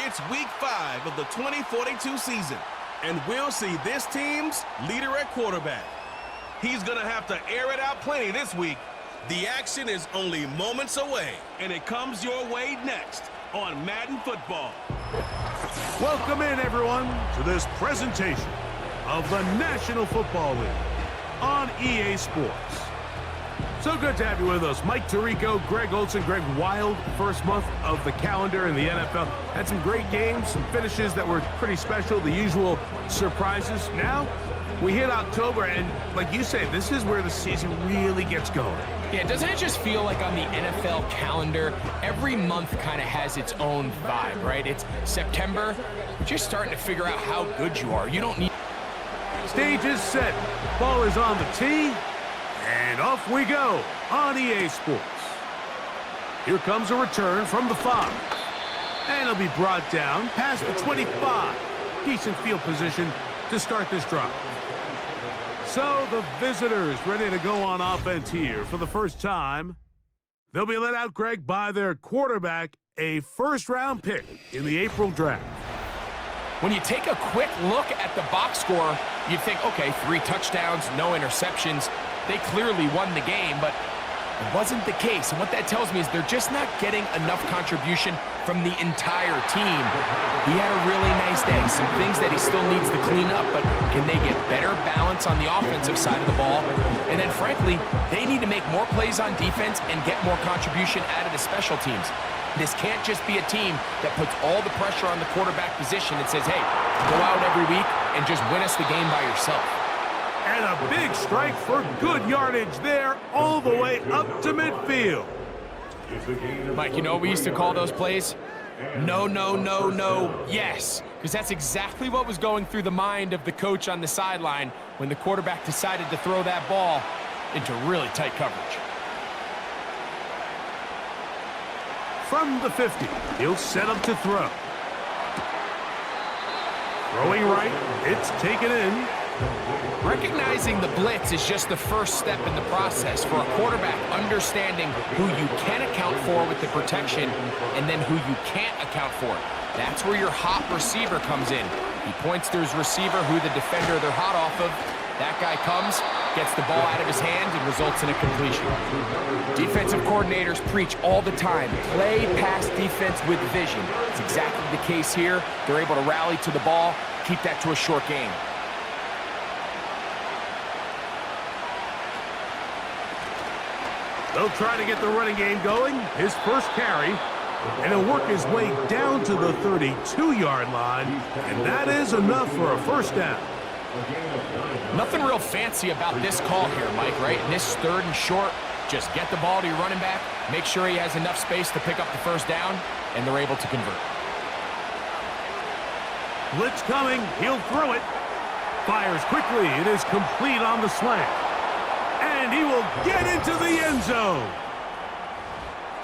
It's week 5 of the 2042 season, and we'll see this team's leader at quarterback. He's going to have to air it out plenty this week. The action is only moments away, and it comes your way next on Madden Football. Welcome in, everyone, to this presentation of the National Football League on EA Sports. So good to have you with us. Mike Tirico, Greg Olson. Greg, wild first month of the calendar in the NFL. Had some great games, some finishes that were pretty special, the usual surprises. Now, we hit October, and like you say, this is where the season really gets going. Yeah, doesn't it just feel like on the NFL calendar, every month kind of has its own vibe, right? It's September, you're just starting to figure out how good you are. You don't need... Stage is set. Ball is on the tee. And off we go on EA Sports. Here comes a return from the 5. And it'll be brought down past the 25. Decent field position to start this drive. So the visitors ready to go on offense here for the first time. They'll be let out, Greg, by their quarterback, a first-round pick in the April draft. When you take a quick look at the box score, you'd think, okay, 3 touchdowns, no interceptions. They clearly won the game, but it wasn't the case. And what that tells me is they're just not getting enough contribution from the entire team. He had a really nice day. Some things that he still needs to clean up, but can they get better balance on the offensive side of the ball? And then, frankly, they need to make more plays on defense and get more contribution out of the special teams. This can't just be a team that puts all the pressure on the quarterback position and says, hey, go out every week and just win us the game by yourself. And a big strike for good yardage there all the way up to midfield. Mike, you know what we used to call those plays? No, no, no, no, yes. Because that's exactly what was going through the mind of the coach on the sideline when the quarterback decided to throw that ball into really tight coverage. From the 50, he'll set up to throw. Throwing right, it's taken in. Recognizing the blitz is just the first step in the process for a quarterback, understanding who you can account for with the protection and then who you can't account for. That's where your hot receiver comes in. He points to his receiver, who the defender they're hot off of. That guy comes, gets the ball out of his hand, and results in a completion. Defensive coordinators preach all the time, play pass defense with vision. It's exactly the case here. They're able to rally to the ball, keep that to a short game. They'll try to get the running game going. His first carry, and he'll work his way down to the 32-yard line, and that is enough for a first down. Nothing real fancy about this call here, Mike, right? In this 3rd and short, just get the ball to your running back, make sure he has enough space to pick up the first down, and they're able to convert. Blitz coming, he'll throw it. Fires quickly, it is complete on the slant. And he will get into the end zone.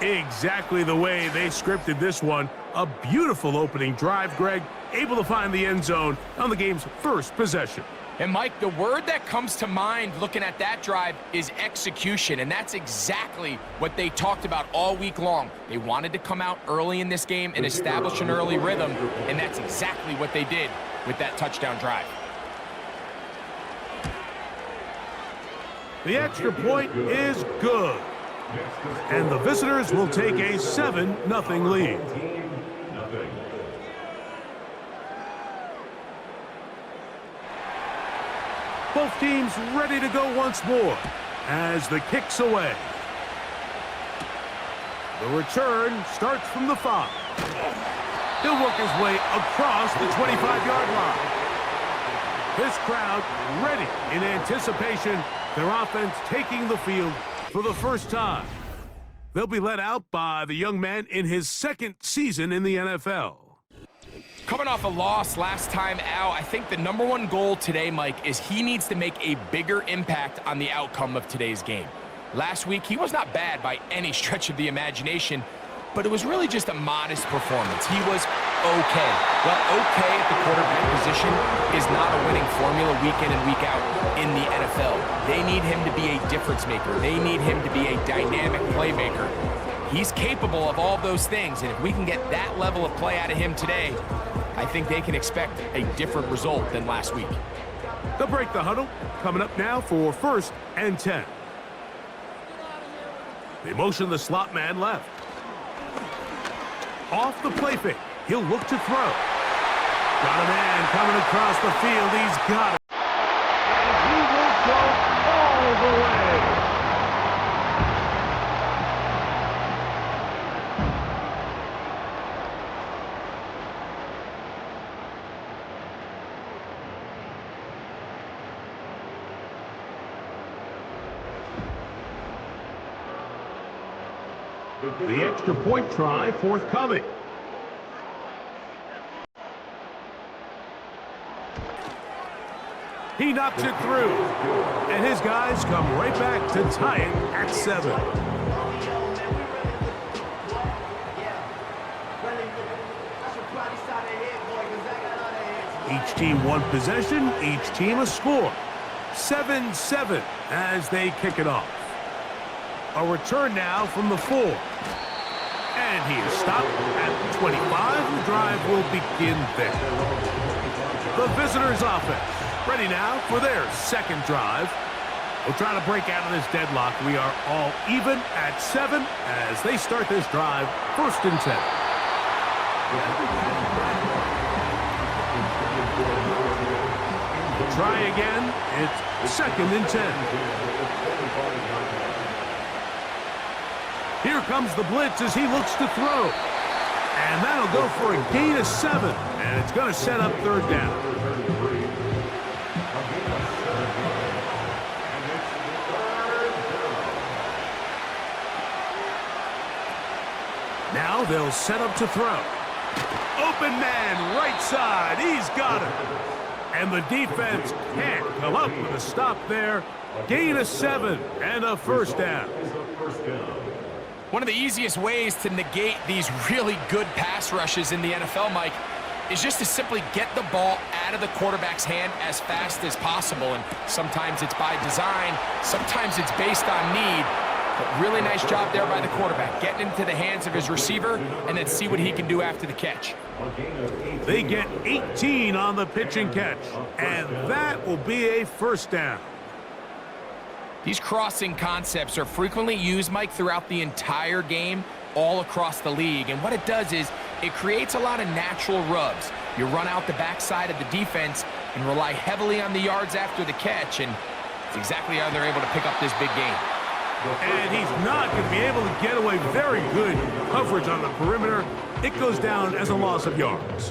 Exactly the way they scripted this one. A beautiful opening drive, Greg. Able to find the end zone on the game's first possession. And, Mike, the word that comes to mind looking at that drive is execution, and that's exactly what they talked about all week long. They wanted to come out early in this game and establish an early rhythm, and that's exactly what they did with that touchdown drive. The extra point is good. And the visitors will take a 7-0 lead. Both teams ready to go once more as the kick's away. The return starts from the 5. He'll work his way across the 25-yard line. This crowd ready in anticipation. Their offense taking the field for the first time. They'll be let out by the young man in his 2nd season in the NFL. Coming off a loss last time out, I think the #1 goal today, Mike, is he needs to make a bigger impact on the outcome of today's game. Last week, he was not bad by any stretch of the imagination, but it was really just a modest performance. He was okay. Well, okay at the quarterback position is not a winning formula week in and week out in the NFL. They need him to be a difference maker. They need him to be a dynamic playmaker. He's capable of all those things, and if we can get that level of play out of him today, I think they can expect a different result than last week. They'll break the huddle. Coming up now for 1st and 10. They motion the slot man left. Off the play fake. He'll look to throw. Got a man coming across the field. He's got it. And he will go all the way. The extra point try forthcoming. He knocks it through. And his guys come right back to tie it at 7. Each team one possession, each team a score. 7-7 as they kick it off. A return now from the 4. And he is stopped at the 25. The drive will begin there. The visitors' offense ready now for their second drive. We'll try to break out of this deadlock. We are all even at 7 as they start this drive, 1st and 10. We'll try again. It's 2nd and 10. Here comes the blitz as he looks to throw. And that'll go for a gain of 7. And it's going to set up 3rd down. Now they'll set up to throw. Open man, right side. He's got it. And the defense can't come up with a stop there. Gain of 7 and a 1st down. One of the easiest ways to negate these really good pass rushes in the NFL, Mike, is just to simply get the ball out of the quarterback's hand as fast as possible. And sometimes it's by design, sometimes it's based on need. But really nice job there by the quarterback, getting into the hands of his receiver and then see what he can do after the catch. They get 18 on the pitch and catch, and that will be a 1st down. These crossing concepts are frequently used, Mike, throughout the entire game, all across the league. And what it does is it creates a lot of natural rubs. You run out the backside of the defense and rely heavily on the yards after the catch, and it's exactly how they're able to pick up this big game. And he's not going to be able to get away. Very good coverage on the perimeter. It goes down as a loss of yards.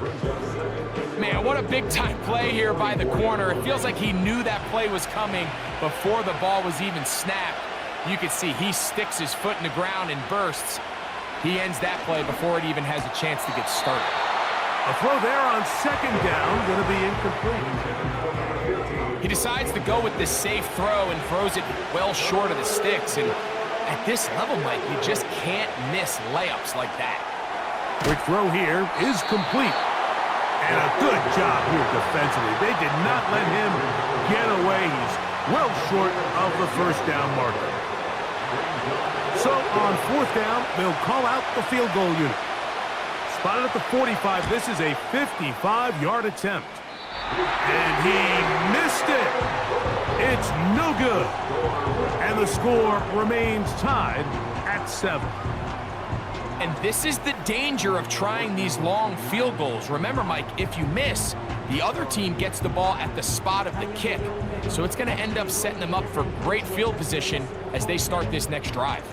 Man, what a big-time play here by the corner. It feels like he knew that play was coming before the ball was even snapped. You can see he sticks his foot in the ground and bursts. He ends that play before it even has a chance to get started. A throw there on 2nd down, going to be incomplete. He decides to go with this safe throw and throws it well short of the sticks. And at this level, Mike, you just can't miss layups like that. Quick throw here is complete. And a good job here defensively. They did not let him get away. He's well short of the 1st down marker. So on 4th down, they'll call out the field goal unit. Spotted at the 45. This is a 55-yard attempt. And he missed it. It's no good. And the score remains tied at 7. And this is the danger of trying these long field goals. Remember, Mike, if you miss, the other team gets the ball at the spot of the kick. So it's going to end up setting them up for great field position as they start this next drive.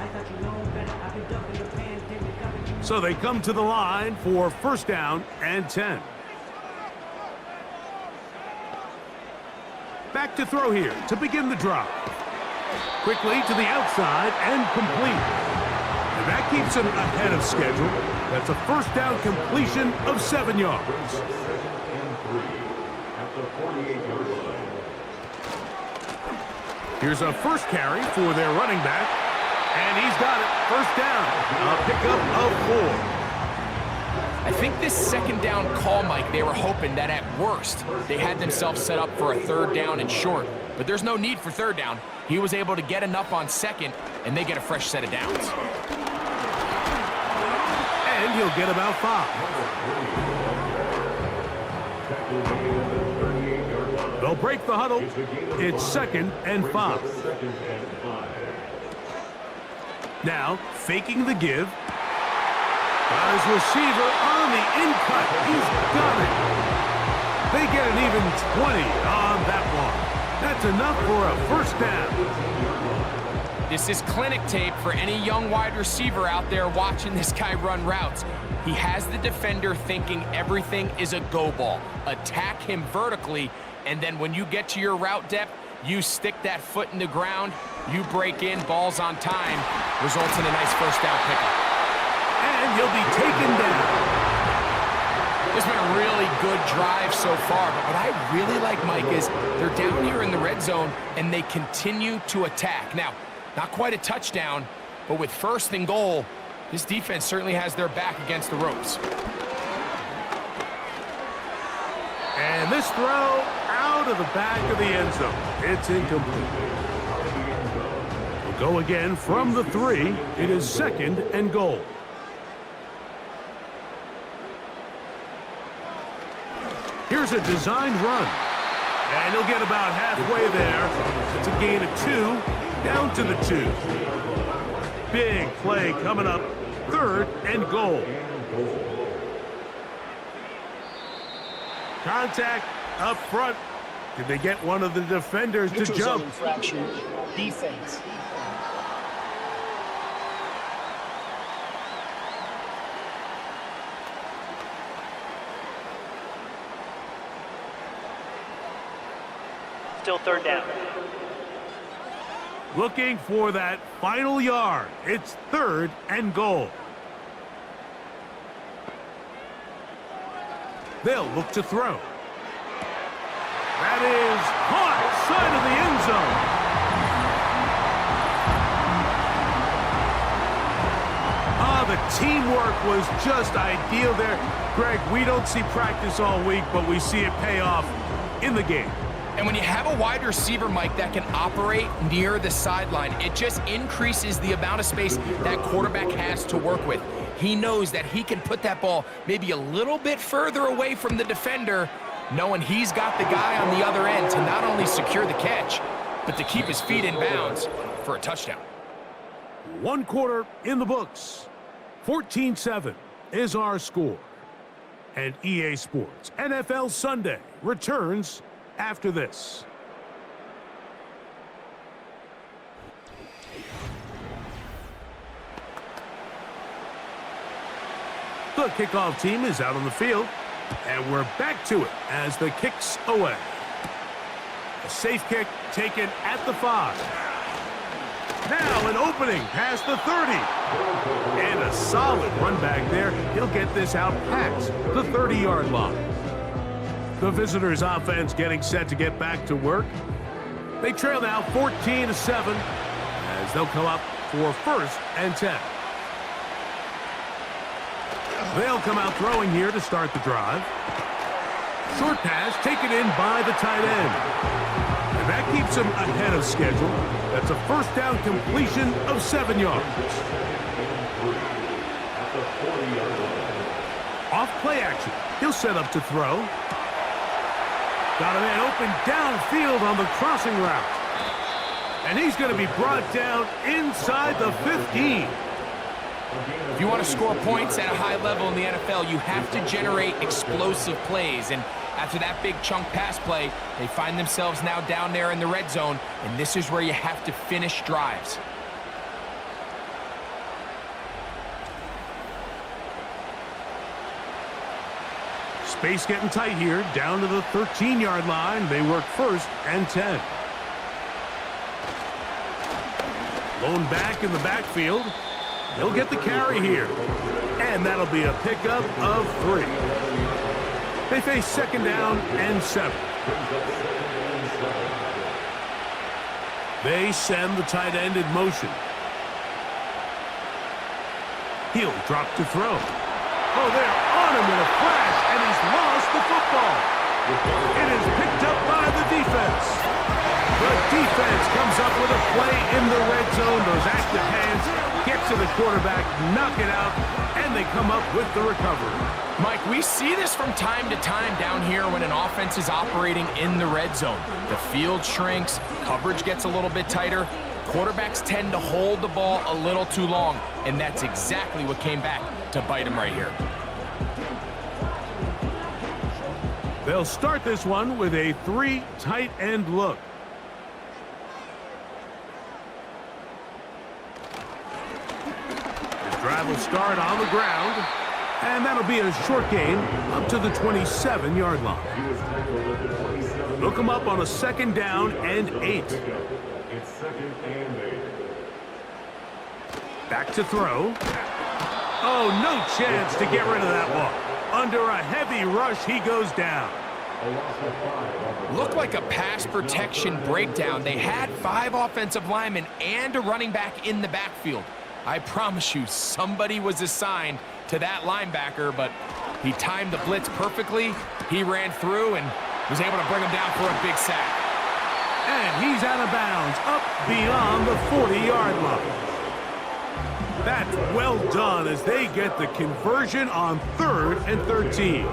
So they come to the line for 1st down and 10. Back to throw here to begin the drive. Quickly to the outside and complete. And that keeps him ahead of schedule. That's a 1st down completion of 7 yards. Here's a 1st carry for their running back. And he's got it. 1st down. A pickup of 4. I think this 2nd down call, Mike, they were hoping that at worst they had themselves set up for a 3rd down and short. But there's no need for 3rd down. He was able to get enough on 2nd, and they get a fresh set of downs. and he'll get about 5. They'll break the huddle. It's 2nd and 5. Now, faking the give. Got his receiver on the in-cut. He's got it. They get an even 20 on that one. That's enough for a first down. This is clinic tape for any young wide receiver out there watching this guy run routes. He has the defender thinking everything is a go ball. Attack him vertically, and then when you get to your route depth, you stick that foot in the ground, you break in, balls on time, results in a nice first down pickup. And he'll be taken down. It's been a really good drive so far, but what I really like, Mike, is they're down here in the red zone, and they continue to attack. Now, not quite a touchdown, but with 1st and goal, this defense certainly has their back against the ropes. And this throw out of the back of the end zone. It's incomplete. We'll go again from the 3. It is 2nd and goal. Here's a designed run. And he'll get about halfway there. It's a gain of 2, down to the 2. Big play coming up, 3rd and goal. Contact up front. Did they get one of the defenders to jump? Infraction, defense. Still 3rd down. Looking for that final yard. It's 3rd and goal. They'll look to throw. That is caught side of the end zone. The teamwork was just ideal there. Greg, we don't see practice all week, but we see it pay off in the game. And when you have a wide receiver, Mike, that can operate near the sideline, it just increases the amount of space that quarterback has to work with. He knows that he can put that ball maybe a little bit further away from the defender, knowing he's got the guy on the other end to not only secure the catch, but to keep his feet in bounds for a touchdown. 1 quarter in the books. 14-7 is our score. And EA Sports NFL Sunday returns after this. The kickoff team is out on the field, and we're back to it as the kick's away. A safe kick taken at the 5. Now an opening past the 30. And a solid run back there. He'll get this out past the 30-yard line. The visitors' offense getting set to get back to work. They trail now 14-7 as they'll come up for 1st and 10. They'll come out throwing here to start the drive. Short pass taken in by the tight end. And that keeps him ahead of schedule. That's a first down completion of 7 yards. Off play action. He'll set up to throw. Got a man open downfield on the crossing route. And he's going to be brought down inside the 15. If you want to score points at a high level in the NFL, you have to generate explosive plays. And after that big chunk pass play, they find themselves now down there in the red zone, and this is where you have to finish drives. Space getting tight here, down to the 13-yard line. They work 1st and 10. Lone back in the backfield. He'll get the carry here. And that'll be a pickup of 3. They face 2nd down and 7. They send the tight end in motion. He'll drop to throw. Oh, they're on him in a flash, and he's lost the football. It is picked up by the defense. The defense comes up with a play in the red zone. Those active hands get to the quarterback, knock it out, and they come up with the recovery. Mike, we see this from time to time down here when an offense is operating in the red zone. The field shrinks, coverage gets a little bit tighter, quarterbacks tend to hold the ball a little too long, and that's exactly what came back to bite them right here. They'll start this one with a 3 tight end look. The drive will start on the ground, and that'll be a short gain up to the 27-yard line. They'll come up on a 2nd down and 8. It's 2nd and 8. Back to throw. Oh, no chance to get rid of that one. Under a heavy rush, he goes down. Looked like a pass protection breakdown. They had 5 offensive linemen and a running back in the backfield. I promise you, somebody was assigned to that linebacker, but he timed the blitz perfectly. He ran through and was able to bring him down for a big sack. And he's out of bounds, up beyond the 40-yard line. That's well done as they get the conversion on 3rd and 13.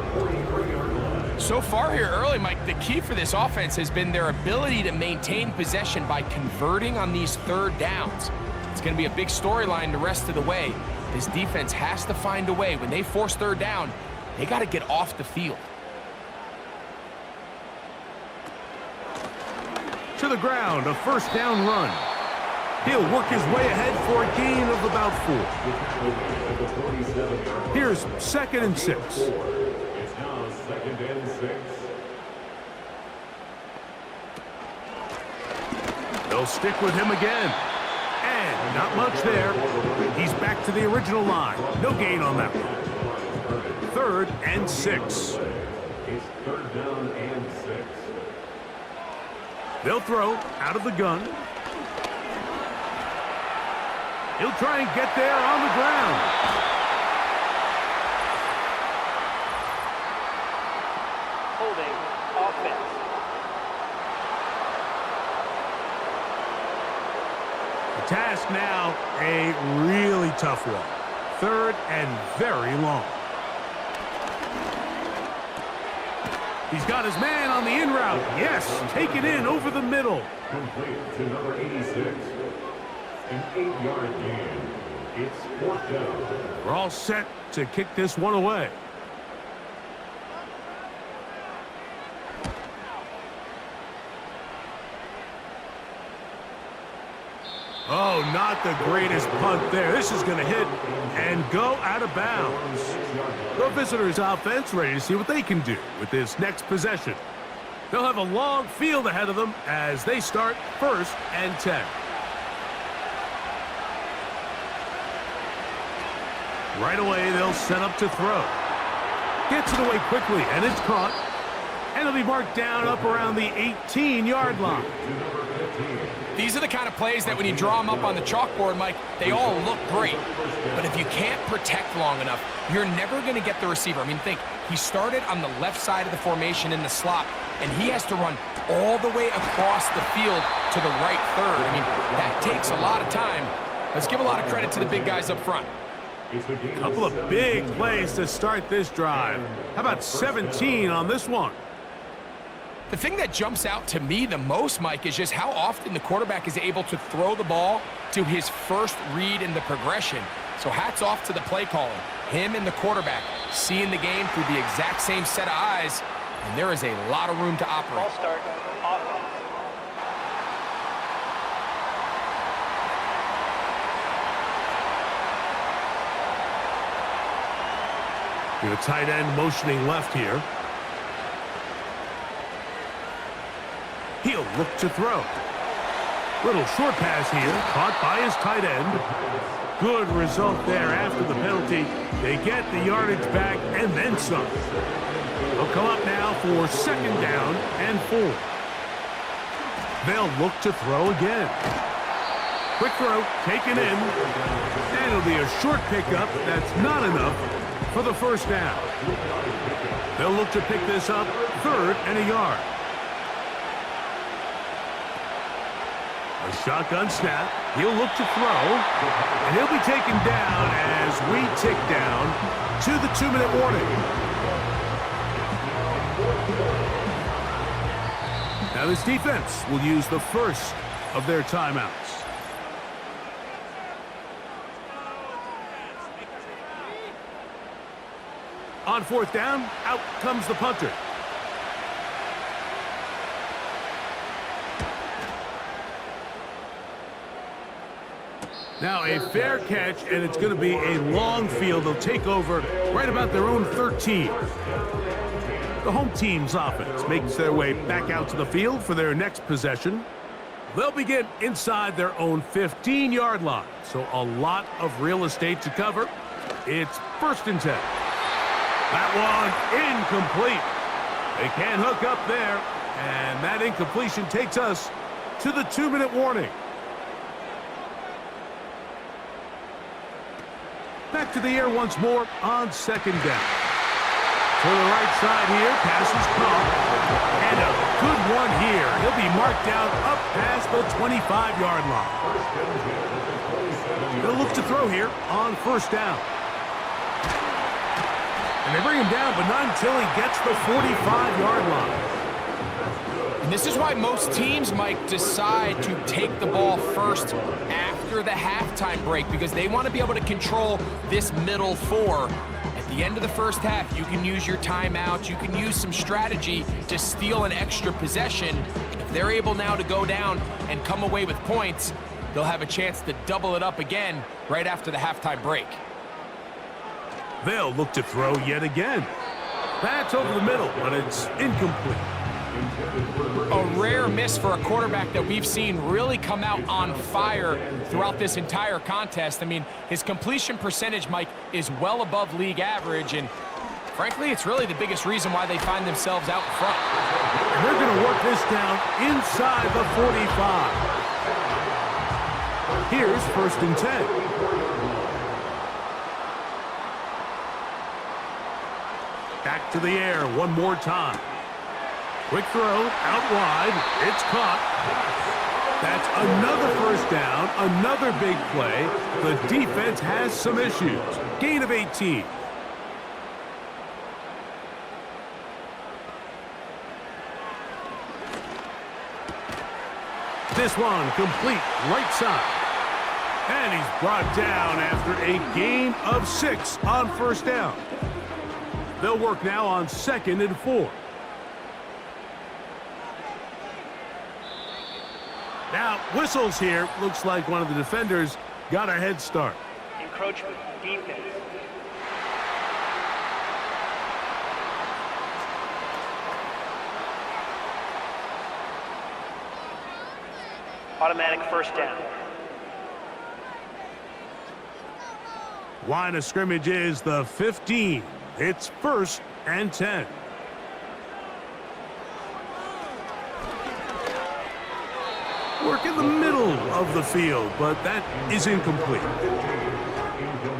So far here early, Mike, the key for this offense has been their ability to maintain possession by converting on these 3rd downs. It's going to be a big storyline the rest of the way. This defense has to find a way. When they force 3rd down, they got to get off the field. To the ground, a 1st down run. He'll work his way ahead for a gain of about 4. Here's 2nd and 6. It's now 2nd and 6. They'll stick with him again. And not much there. He's back to the original line. No gain on that one. 3rd and 6. It's 3rd down and 6. They'll throw out of the gun. He'll try and get there on the ground. Holding offense. The task now, a really tough one. 3rd and very long. He's got his man on the in route. Yes, take it in over the middle. Complete to number 86. An 8-yard gain. It's 4th down. We're all set to kick this one away. Oh, not the greatest punt there. This is going to hit and go out of bounds. The visitors' offense ready to see what they can do with this next possession. They'll have a long field ahead of them as they start 1st and 10. Right away, they'll set up to throw. Gets it away quickly, and it's caught. And it'll be marked down up around the 18-yard line. These are the kind of plays that when you draw them up on the chalkboard, Mike, they all look great. But if you can't protect long enough, you're never going to get the receiver. I mean, think, he started on the left side of the formation in the slot, and he has to run all the way across the field to the right 3rd. I mean, that takes a lot of time. Let's give a lot of credit to the big guys up front. A couple of big plays to start this drive. How about 17 on this one? The thing that jumps out to me the most, Mike, is just how often the quarterback is able to throw the ball to his first read in the progression. So hats off to the play caller. Him and the quarterback seeing the game through the exact same set of eyes, and there is a lot of room to operate. Ball start offense. The tight end motioning left here. He'll look to throw. Little short pass here, caught by his tight end. Good result there after the penalty. They get the yardage back and then some. They'll come up now for 2nd down and 4. They'll look to throw again. Quick throw, taken in. And it'll be a short pickup. That's not enough for the 1st down. They'll look to pick this up 3rd and a yard. A A shotgun snap. He'll look to throw. And he'll be taken down as we tick down to the 2-minute warning. Now this defense will use the first of their timeouts. On 4th down, out comes the punter. Now a fair catch, and it's going to be a long field. They'll take over right about their own 13. The home team's offense makes their way back out to the field for their next possession. They'll begin inside their own 15-yard line, so a lot of real estate to cover. It's 1st and 10. That one incomplete. They can't hook up there, and that incompletion takes us to the 2-minute warning. Back to the air once more on 2nd down. To the right side here, pass is caught. And a good one here. He'll be marked down up past the 25-yard line. They'll look to throw here on 1st down. And they bring him down, but not until he gets the 45-yard line. And this is why most teams, Mike, decide to take the ball first after the halftime break, because they want to be able to control this middle 4. At the end of the first half, you can use your timeout, you can use some strategy to steal an extra possession. If they're able now to go down and come away with points, they'll have a chance to double it up again right after the halftime break. They'll look to throw yet again. That's over the middle, but it's incomplete. A rare miss for a quarterback that we've seen really come out on fire throughout this entire contest. I mean, his completion percentage, Mike, is well above league average, and frankly, it's really the biggest reason why they find themselves out front. And they're going to work this down inside the 45. Here's 1st and 10. Back to the air one more time. Quick throw, out wide, it's caught. That's another 1st down, another big play. The defense has some issues. Gain of 18. This one complete right side. And he's brought down after a gain of 6 on 1st down. They'll work now on 2nd and 4. Now, whistles here. Looks like one of the defenders got a head start. Encroachment, defense. Automatic 1st down. Line of scrimmage is the 15. It's 1st and 10. Work in the middle of the field, but that is incomplete.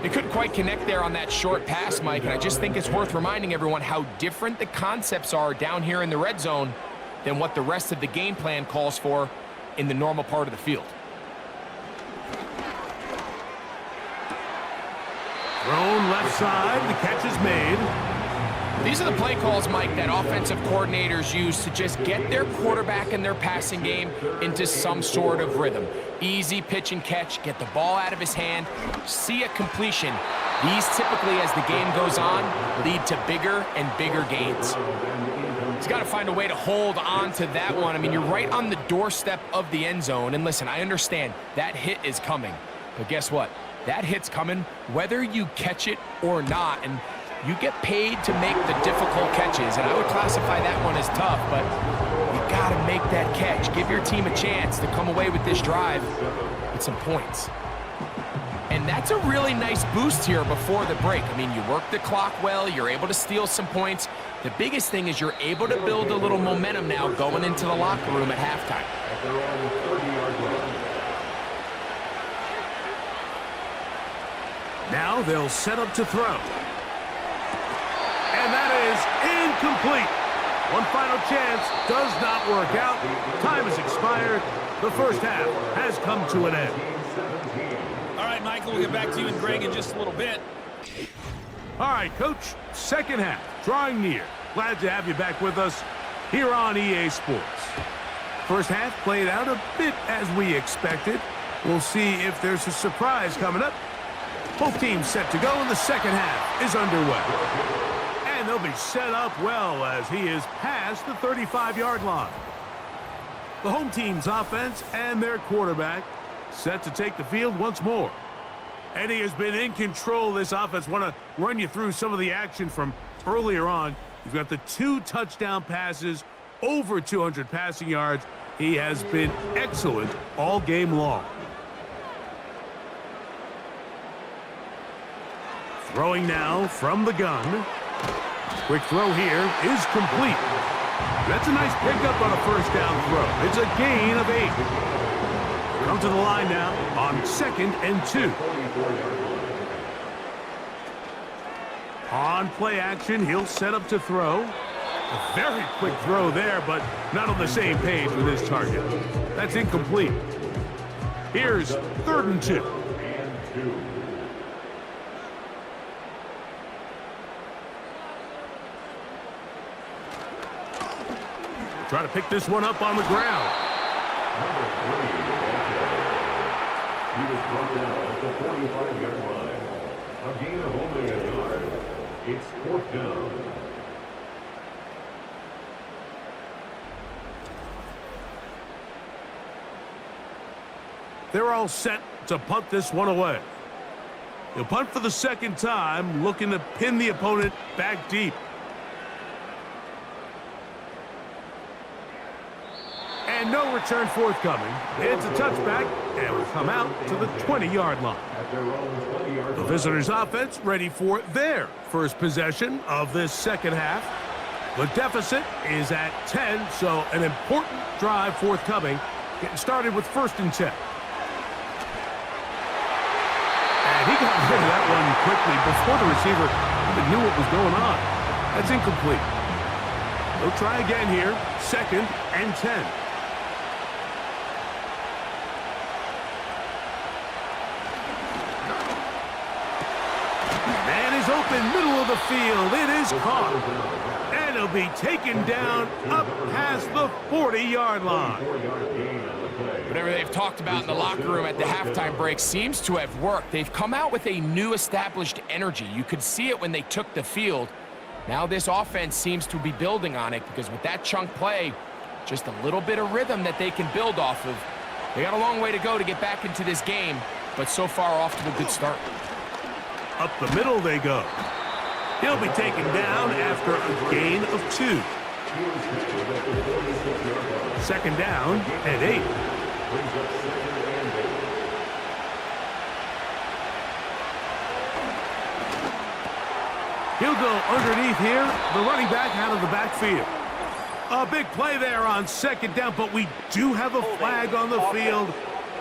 They couldn't quite connect there on that short pass, Mike, and I just think it's worth reminding everyone how different the concepts are down here in the red zone than what the rest of the game plan calls for in the normal part of the field. Thrown left side, the catch is made. These are the play calls, Mike, that offensive coordinators use to just get their quarterback and their passing game into some sort of rhythm. Easy pitch and catch, get the ball out of his hand, see a completion. These typically, as the game goes on, lead to bigger and bigger gains. He's got to find a way to hold on to that one. I mean, you're right on the doorstep of the end zone. And listen, I understand that hit is coming. But guess what? That hit's coming whether you catch it or not. And you get paid to make the difficult catches, and I would classify that one as tough, but you got to make that catch. Give your team a chance to come away with this drive with some points. And that's a really nice boost here before the break. I mean, you work the clock well, you're able to steal some points. The biggest thing is you're able to build a little momentum now going into the locker room at halftime. Now they'll set up to throw. And that is incomplete. One final chance. Does not work out. Time has expired. The first half has come to an end. All right, Michael, we'll get back to you and Greg in just a little bit. All right, Coach. Second half, drawing near. Glad to have you back with us here on EA Sports. First half played out a bit as we expected. We'll see if there's a surprise coming up. Both teams set to go, and the second half is underway. And they'll be set up well as he is past the 35-yard line. The home team's offense and their quarterback set to take the field once more. And he has been in control of this offense. Want to run you through some of the action from earlier on. You've got the 2 touchdown passes, over 200 passing yards. He has been excellent all game long. Throwing now from the gun. Quick throw here is complete. That's a nice pickup on a first down throw. It's a gain of 8. Come to the line now on 2nd and 2. On play action, he'll set up to throw. A very quick throw there, but not on the same page with his target. That's incomplete. Here's 3rd and 2. Try to pick this one up on the ground. He was brought down at the 45-yard line. A gain of only a yard. It's 4th down. They're all set to punt this one away. He'll punt for the second time, looking to pin the opponent back deep. And no return forthcoming. It's a touchback, and will come out to the 20-yard line. The visitors' offense ready for their first possession of this second half. The deficit is at 10, so an important drive forthcoming. Getting started with 1st and 10. And he got rid of that one quickly before the receiver even knew what was going on. That's incomplete. They'll try again here. 2nd and 10. Open middle of the field. It is caught. And it'll be taken down up past the 40-yard line. Whatever they've talked about in the locker room at the halftime break seems to have worked. They've come out with a new established energy. You could see it when they took the field. Now this offense seems to be building on it because with that chunk play, just a little bit of rhythm that they can build off of. They got a long way to go to get back into this game, but so far off to a good start. Up the middle they go. He'll be taken down after a gain of 2. 2nd down and 8. He'll go underneath here. The running back out of the backfield. A big play there on 2nd down, but we do have a flag on the field.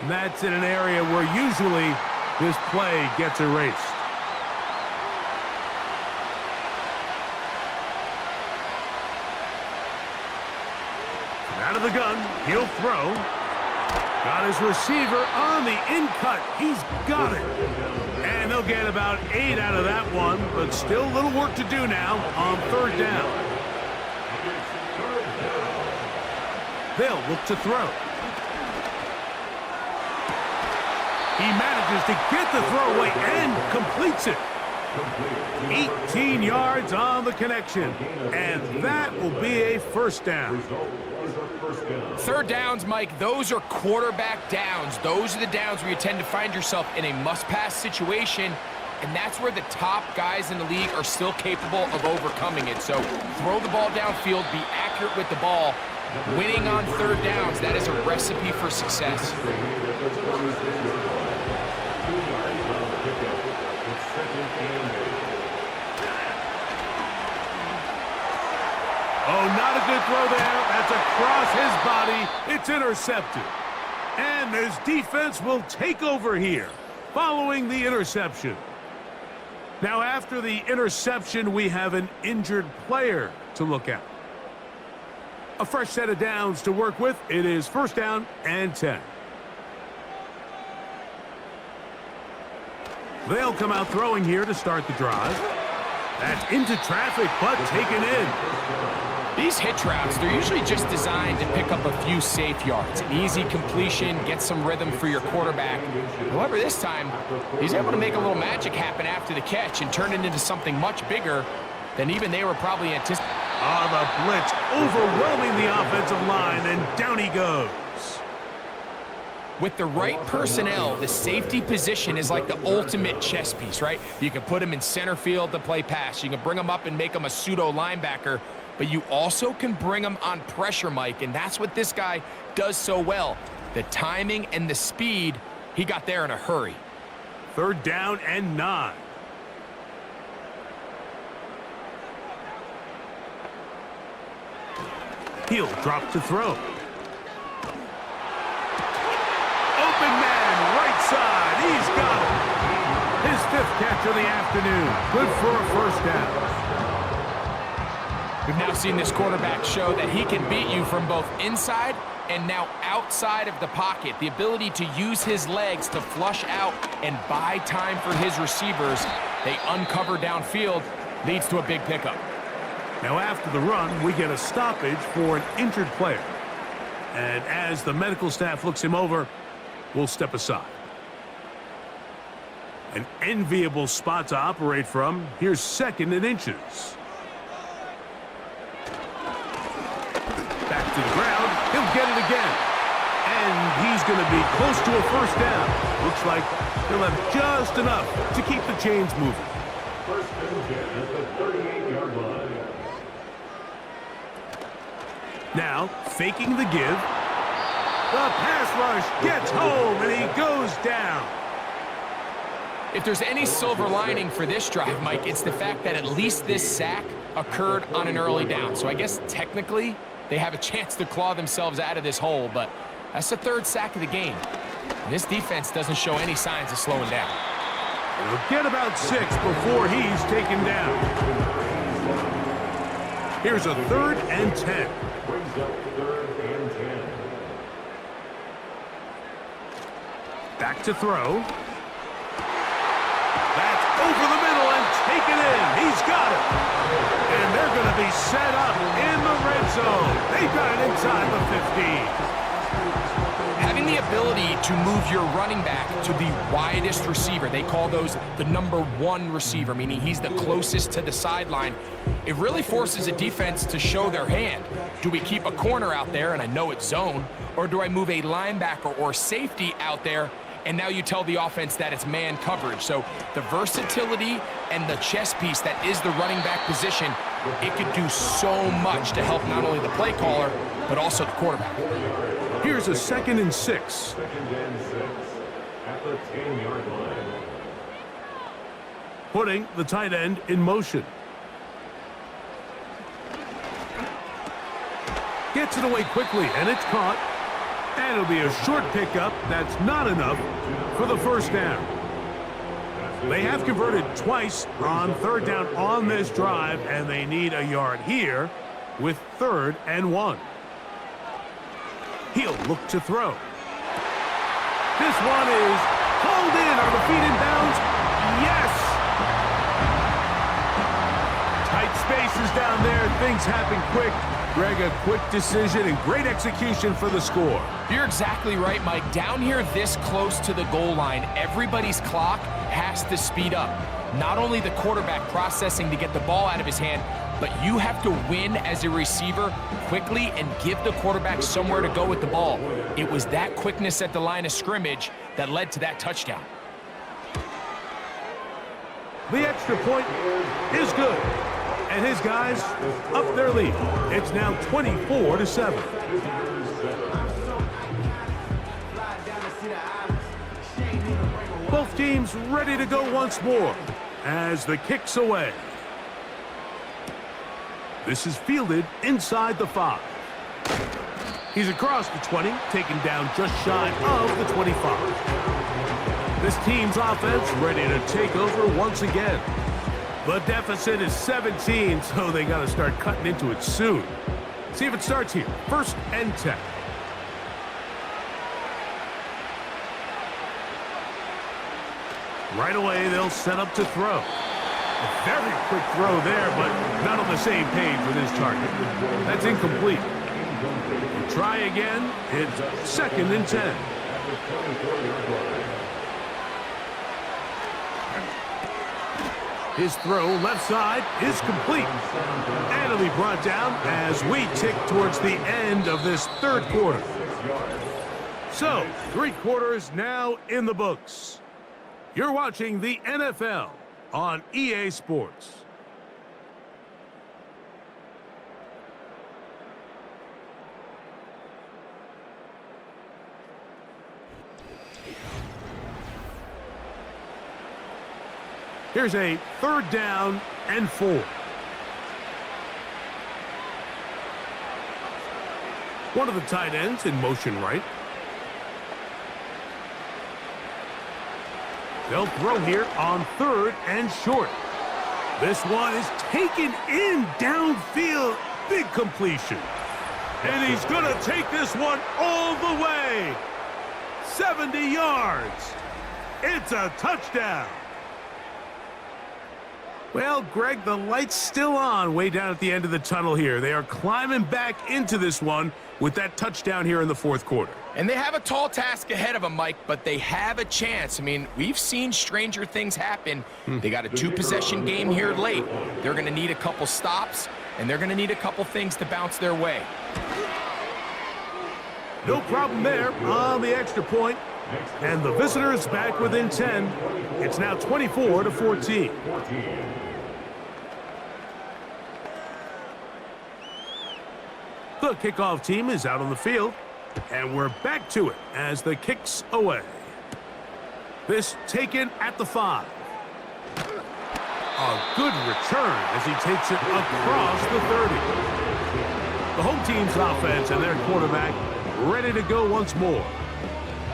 And that's in an area where usually this play gets erased. Out of the gun, he'll throw. Got his receiver on the in-cut. He's got it. And they'll get about 8 out of that one, but still a little work to do now on 3rd down. They'll look to throw. He manages to get the throw away and completes it. 18 yards on the connection, and that will be a 1st down. 3rd downs, Mike, those are quarterback downs. Those are the downs where you tend to find yourself in a must-pass situation, and that's where the top guys in the league are still capable of overcoming it. So throw the ball downfield, be accurate with the ball. Winning on 3rd downs, that is a recipe for success. Oh, not a good throw there. That's across his body. It's intercepted. And this defense will take over here following the interception. Now, after the interception, we have an injured player to look at. A fresh set of downs to work with. It is 1st down and 10. They'll come out throwing here to start the drive. That's into traffic, but taken in. These hitch routes, they're usually just designed to pick up a few safe yards. An easy completion, get some rhythm for your quarterback. However, this time, he's able to make a little magic happen after the catch and turn it into something much bigger than even they were probably anticipating. The blitz overwhelming the offensive line, and down he goes. With the right personnel, the safety position is like the ultimate chess piece, right? You can put him in center field to play pass. You can bring him up and make him a pseudo linebacker, but you also can bring him on pressure, Mike, and that's what this guy does so well. The timing and the speed, he got there in a hurry. 3rd down and 9. He'll drop to throw. Open man, right side. He's got it. His 5th catch of the afternoon. Good for a 1st down. We've now seen this quarterback show that he can beat you from both inside and now outside of the pocket. The ability to use his legs to flush out and buy time for his receivers. They uncover downfield, leads to a big pickup. Now after the run, we get a stoppage for an injured player. And as the medical staff looks him over, we'll step aside. An enviable spot to operate from. Here's 2nd and inches. Back to the ground. He'll get it again. And he's going to be close to a 1st down. Looks like he'll have just enough to keep the chains moving. 1st and 10 at the 38-yard line. Now, faking the give. The pass rush gets home, and he goes down. If there's any silver lining for this drive, Mike, it's the fact that at least this sack occurred on an early down. So I guess technically they have a chance to claw themselves out of this hole, but that's the 3rd sack of the game. And this defense doesn't show any signs of slowing down. He'll get about 6 before he's taken down. Here's a 3rd and 10. Brings up 3rd and 10. Back to throw. That's over the middle and taken in. He's got it. And they're going to be set up in the red zone. They've got it inside the 15. Having the ability to move your running back to the widest receiver, they call those the number 1 receiver, meaning he's the closest to the sideline. It really forces a defense to show their hand. Do we keep a corner out there, and I know it's zone, or do I move a linebacker or safety out there, and now you tell the offense that it's man coverage? So the versatility and the chess piece that is the running back position, it could do so much to help not only the play caller, but also the quarterback. Here's a 2nd and 6. 2nd and 6 at the 10-yard line. Putting the tight end in motion. Gets it away quickly, and it's caught. And it'll be a short pickup. That's not enough for the 1st down. They have converted twice on 3rd down on this drive, and they need a yard here with 3rd and 1. He'll look to throw. This one is hauled in. Are the feet in bounds? Yes! Tight spaces down there. Things happen quick. Greg, a quick decision and great execution for the score. You're exactly right, Mike. Down here this close to the goal line, everybody's clock has to speed up. Not only the quarterback processing to get the ball out of his hand, but you have to win as a receiver quickly and give the quarterback somewhere to go with the ball. It was that quickness at the line of scrimmage that led to that touchdown. The extra point is good. And his guys up their lead. It's now 24-7. Both teams ready to go once more as the kick's away. This is fielded inside the 5. He's across the 20, taken down just shy of the 25. This team's offense ready to take over once again. The deficit is 17, so they got to start cutting into it soon. See if it starts here. 1st and 10. Right away, they'll set up to throw. A very quick throw there, but not on the same page with his target. That's incomplete. We'll try again. It's 2nd and 10. His throw left side is complete. And it'll be brought down as we tick towards the end of this 3rd quarter. So, 3 quarters now in the books. You're watching the NFL on EA Sports. Here's a 3rd down and 4. One of the tight ends in motion right. They'll throw here on 3rd and short. This one is taken in downfield. Big completion. And he's going to take this one all the way. 70 yards. It's a touchdown. Well, Greg, the light's still on way down at the end of the tunnel here. They are climbing back into this one with that touchdown here in the 4th quarter. And they have a tall task ahead of them, Mike, but they have a chance. I mean, we've seen stranger things happen. They got a 2-possession game here late. They're going to need a couple stops, and they're going to need a couple things to bounce their way. No problem there on the extra point. And the visitors back within 10. It's now 24-14. The kickoff team is out on the field. And we're back to it as the kick's away. This taken at the 5. A good return as he takes it across the 30. The home team's offense and their quarterback ready to go once more.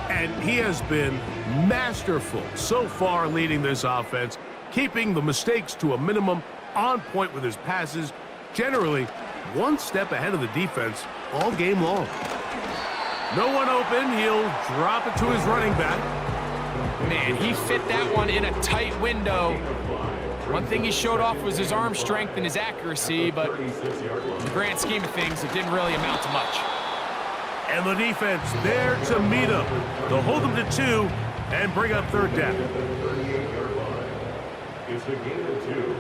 And he has been masterful so far leading this offense, keeping the mistakes to a minimum, on point with his passes, generally one step ahead of the defense all game long. No one open. He'll drop it to his running back. Man, he fit that one in a tight window. One thing he showed off was his arm strength and his accuracy, but in the grand scheme of things, it didn't really amount to much. And the defense there to meet him. They'll hold him to 2 and bring up 3rd down. It's a gain of 2.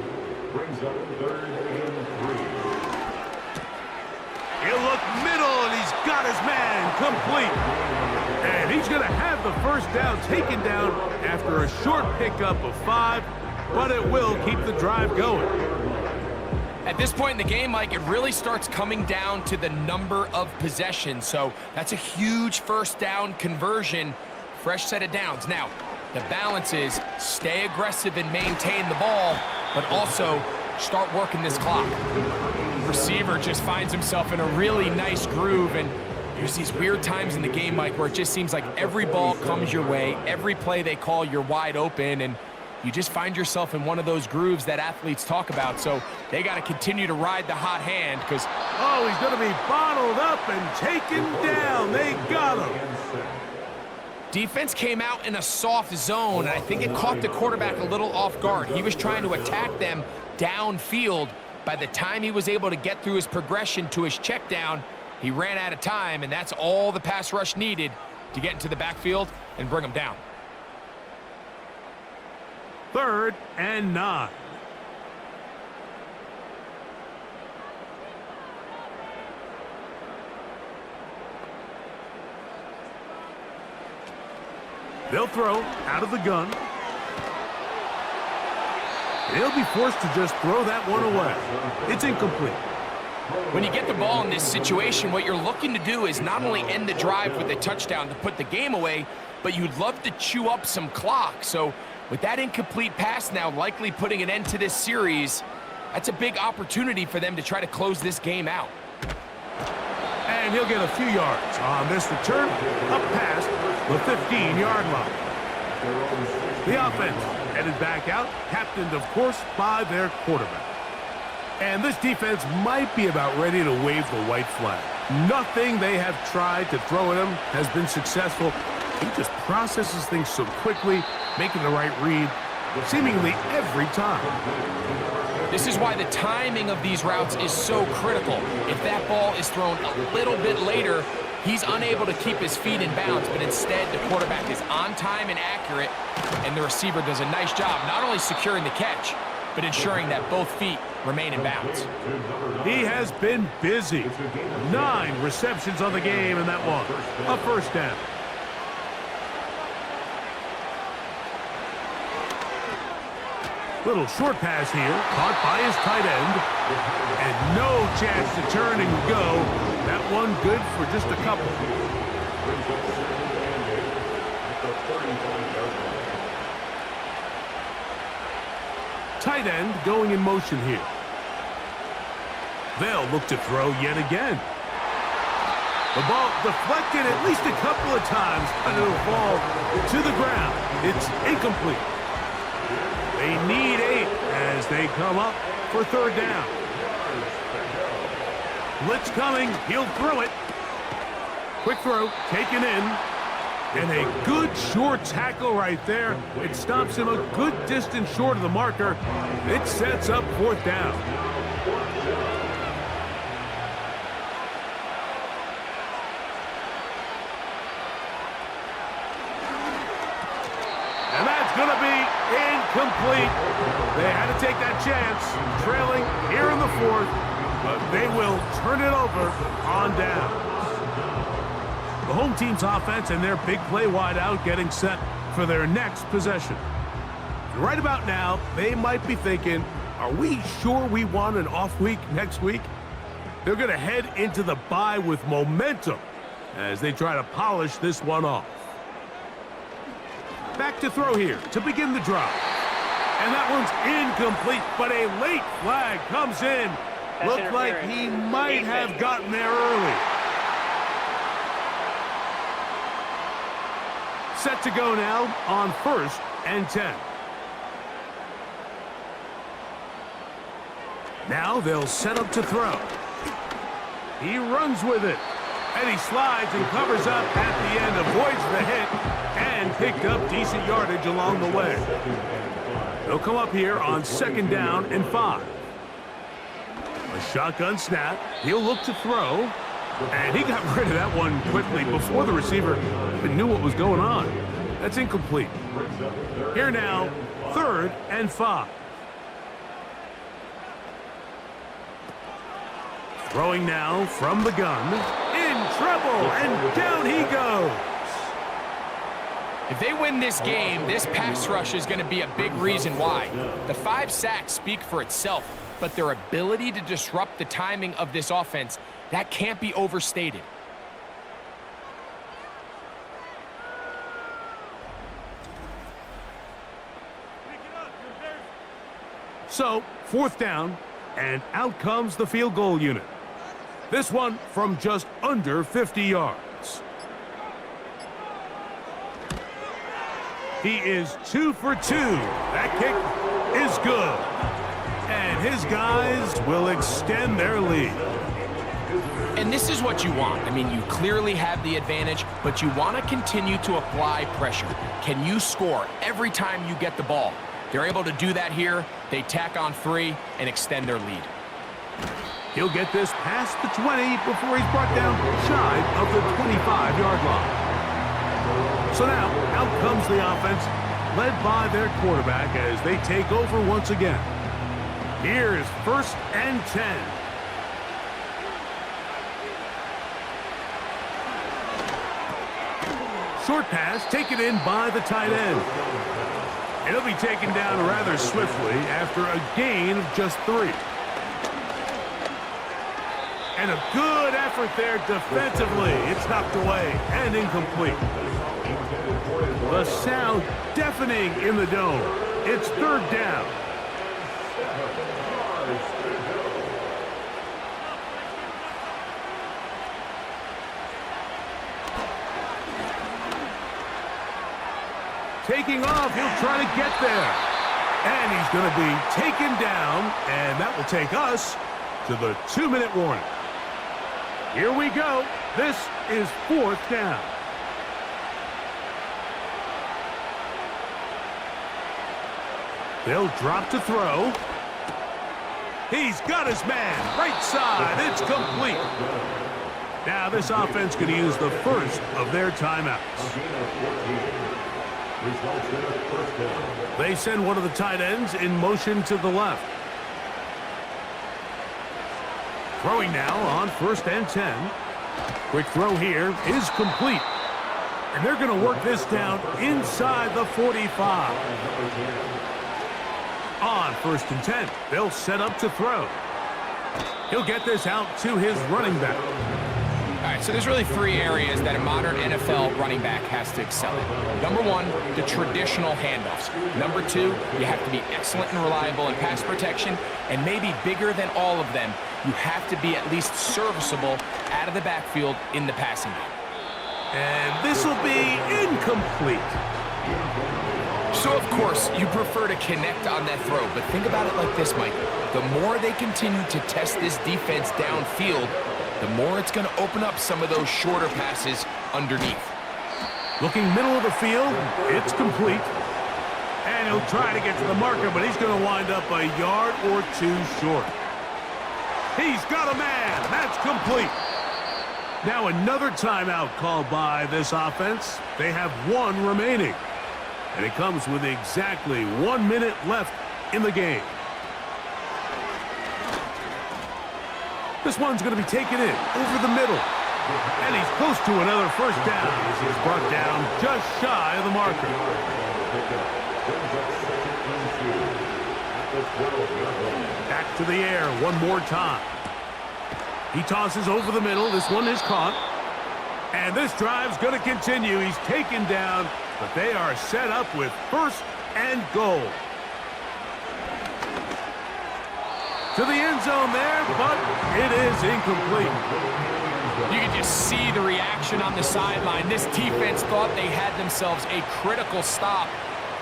Brings up 3rd and 3. He'll look middle, and he's got his man complete. And he's going to have the 1st down taken down after a short pickup of 5, but it will keep the drive going. At this point in the game, Mike, it really starts coming down to the number of possessions. So that's a huge 1st down conversion, fresh set of downs. Now, the balance is stay aggressive and maintain the ball, but also start working this clock. Receiver just finds himself in a really nice groove, and there's these weird times in the game, Mike, where it just seems like every ball comes your way, every play they call, you're wide open, and you just find yourself in one of those grooves that athletes talk about. So they got to continue to ride the hot hand because... Oh, he's going to be bottled up and taken down. They got him. Defense came out in a soft zone, and I think it caught the quarterback a little off guard. He was trying to attack them downfield. By the time he was able to get through his progression to his check down, he ran out of time, and that's all the pass rush needed to get into the backfield and bring him down. 3rd and 9. They'll throw out of the gun. They'll be forced to just throw that one away. It's incomplete. When you get the ball in this situation, what you're looking to do is not only end the drive with a touchdown to put the game away, but you'd love to chew up some clock. So with that incomplete pass now likely putting an end to this series, that's a big opportunity for them to try to close this game out. And he'll get a few yards on this return, up past the 15-yard line. The offense headed back out, captained, of course, by their quarterback. And this defense might be about ready to wave the white flag. Nothing they have tried to throw at him has been successful. He just processes things so quickly, making the right read seemingly every time. This is why the timing of these routes is so critical. If that ball is thrown a little bit later, he's unable to keep his feet in bounds, but instead the quarterback is on time and accurate, and the receiver does a nice job not only securing the catch, but ensuring that both feet remain in bounds. He has been busy. 9 receptions on the game in that one. A first down. Little short pass here, caught by his tight end. And no chance to turn and go. That one good for just a couple. Tight end going in motion here. They'll look to throw yet again. The ball deflected at least a couple of times, and it'll fall to the ground. It's incomplete. They need 8 as they come up for third down. Blitz coming. He'll throw it. Quick throw, taken in. And a good short tackle right there. It stops him a good distance short of the marker. It sets up fourth down. And that's going to be incomplete. They had to take that chance, trailing here in the fourth, but they will turn it over on down. The home team's offense and their big play wideout getting set for their next possession. And right about now, they might be thinking, are we sure we want an off week next week? They're going to head into the bye with momentum as they try to polish this one off. Back to throw here to begin the drive. And that one's incomplete, but a late flag comes in. Looks like he might have gotten there early. Set to go now on 1st and 10. Now they'll set up to throw. He runs with it. And he slides and covers up at the end, avoids the hit, and picked up decent yardage along the way. They'll come up here on 2nd down and 5. A shotgun snap. He'll look to throw. And he got rid of that one quickly before the receiver even knew what was going on. That's incomplete. Here now, 3rd and 5. Throwing now from the gun. In trouble, and down he goes. If they win this game, this pass rush is going to be a big reason why. The 5 sacks speak for itself, but their ability to disrupt the timing of this offense, that can't be overstated. So, 4th down, and out comes the field goal unit. This one from just under 50 yards. He is 2 for 2. That kick is good. And his guys will extend their lead. And this is what you want. I mean, you clearly have the advantage, but you want to continue to apply pressure. Can you score every time you get the ball? They're able to do that here. They tack on 3 and extend their lead. He'll get this past the 20 before he's brought down shy of the 25-yard line. So now, out comes the offense, led by their quarterback as they take over once again. Here is 1st and 10. Short pass taken in by the tight end. It'll be taken down rather swiftly after a gain of just 3. And a good effort there defensively. It's knocked away and incomplete. The sound deafening in the dome. It's 3rd down. Taking off, he'll try to get there. And he's going to be taken down, and that will take us to the 2-minute warning. Here we go. This is 4th down. They'll drop to throw. He's got his man. Right side. It's complete. Now this offense going to use the first of their timeouts. They send one of the tight ends in motion to the left. Throwing now on 1st and 10. Quick throw here is complete. And they're going to work this down inside the 45. On 1st and 10, they'll set up to throw. He'll get this out to his running back. All right, so there's really 3 areas that a modern NFL running back has to excel in. Number 1, the traditional handoffs. Number 2, you have to be excellent and reliable in pass protection. And maybe bigger than all of them, you have to be at least serviceable out of the backfield in the passing game. And this will be incomplete. So, of course, you prefer to connect on that throw, but think about it like this, Mike. The more they continue to test this defense downfield, the more it's going to open up some of those shorter passes underneath. Looking middle of the field, it's complete. And he'll try to get to the marker, but he's going to wind up a yard or 2 short. He's got a man. That's complete. Now another timeout called by this offense. They have 1 remaining. And it comes with exactly 1 minute left in the game. This one's going to be taken in over the middle. And he's close to another first down as he's brought down just shy of the marker. Back to the air one more time. He tosses over the middle. This one is caught. And this drive's going to continue. He's taken down, but they are set up with 1st and goal. To the end zone there, but it is incomplete. You can just see the reaction on the sideline. This defense thought they had themselves a critical stop.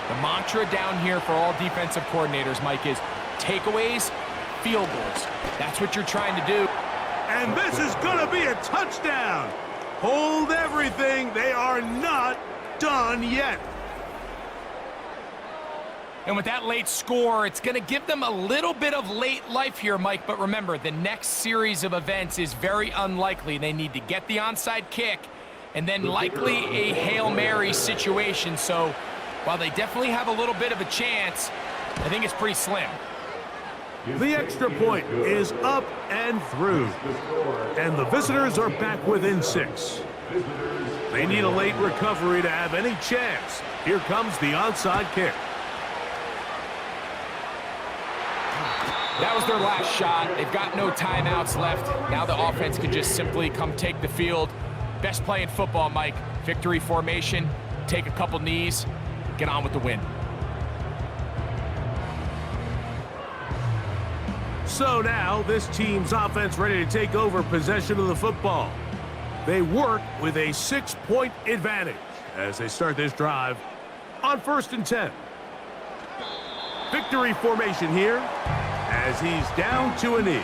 The mantra down here for all defensive coordinators, Mike, is takeaways, field goals. That's what you're trying to do. And this is going to be a touchdown. Hold everything. They are not done yet. And with that late score, it's going to give them a little bit of late life here, Mike. But remember, the next series of events is very unlikely. They need to get the onside kick and then likely a Hail Mary situation. So while they definitely have a little bit of a chance, I think it's pretty slim. The extra point is up and through. And the visitors are back within 6. They need a late recovery to have any chance. Here comes the onside kick. That was their last shot. They've got no timeouts left. Now the offense can just simply come take the field. Best play in football, Mike. Victory formation, take a couple knees, get on with the win. So now this team's offense ready to take over possession of the football. They work with a 6-point advantage as they start this drive on 1st and 10. Victory formation here as he's down to a knee.